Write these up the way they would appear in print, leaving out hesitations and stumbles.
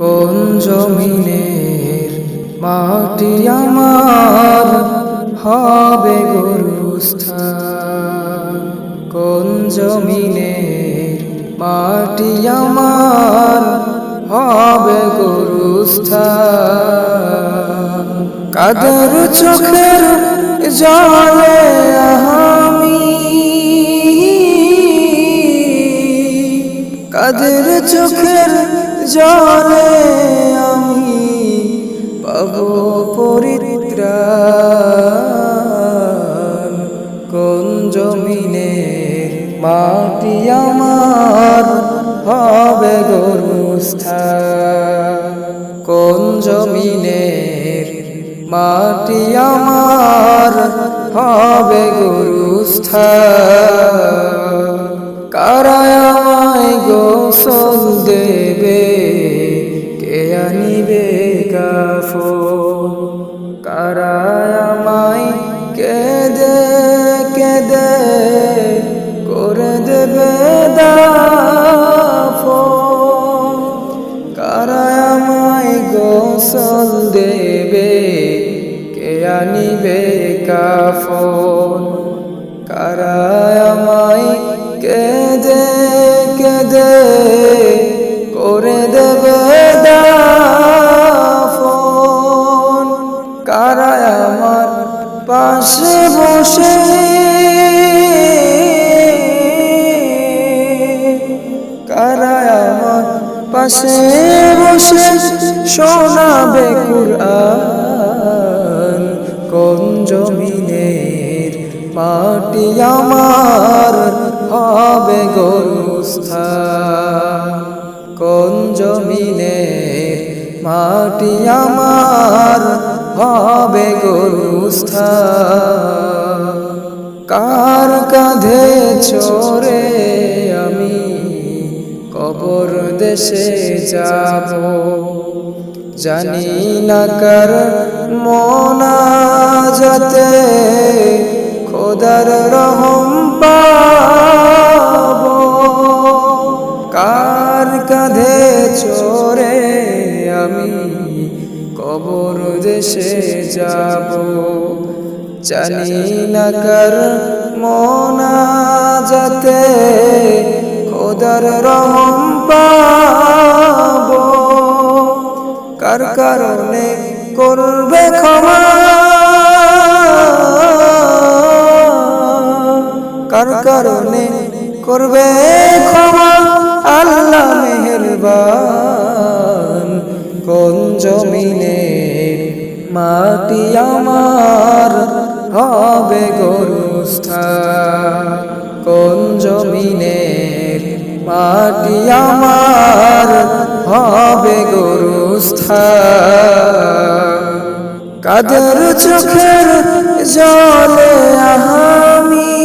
কোন জমিনের মাটি আমার হবে গরুস্থান? কোন জমিনের মাটি আমার হবে গরুস্থান? কাদের চোখের জলে আমি, কাদের চোখের জলে আমি পাবো পরিত্রাণ? কোন জমিনের মাটি আমার হবে গরুস্থান? কোন জমিনের মাটি আমার হবে গরুস্থান? কারা আমায় গোসল দেবে, কে আনিবে কাফন? কারা আমায় কেঁদে কেঁদে করে দেবে দাফন? কারা আমায় গোসল দেবে, কে আনিবে কাফন? কারা আমায় কেঁদে কেঁদে করে দেবে দাফন? কারা আমার পাশে বসে, কারা আমার পাশে বসে শোনাবে কুরআন? কোন জমিনের মাটি আমার হবে গরুস্থান? কোন জমিনের মাটি আমার হবে গরুস্থান? কার কাঁধে চড়ে আমি কবর দেশে যাব? জানি না কার মোনাজাতে খোদার রহম পাবো। কার কাঁধে চড়ে আমি কবর দেশে যাব? জানি না কার মোনাজাতে খোদার রহম পাবো। কার কারণে করবে ক্ষমা, কার কারণে করবে ক্ষমা আল্লাহ মেহেরবান? কোন জমিনের মাটি আমার হবে গরুস্থান? কোন জমিনের মাটি আমার হবে গরুস্থান? কাদের চোখের জলে আমি,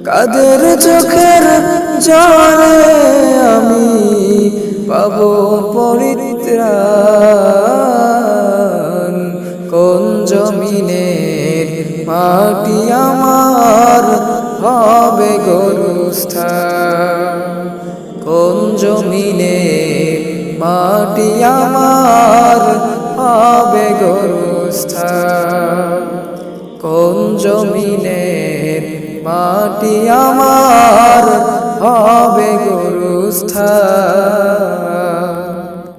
কাদের চোখের জলে আমি পাবো পরিত্রাণ? কোন জমিনের মাটি আমার হবে গরুস্থান? কোন জমিনের মাটি আমার হবে গরুস্থান? কোন জমিনের মাটি আমার হবে গরুস্থান?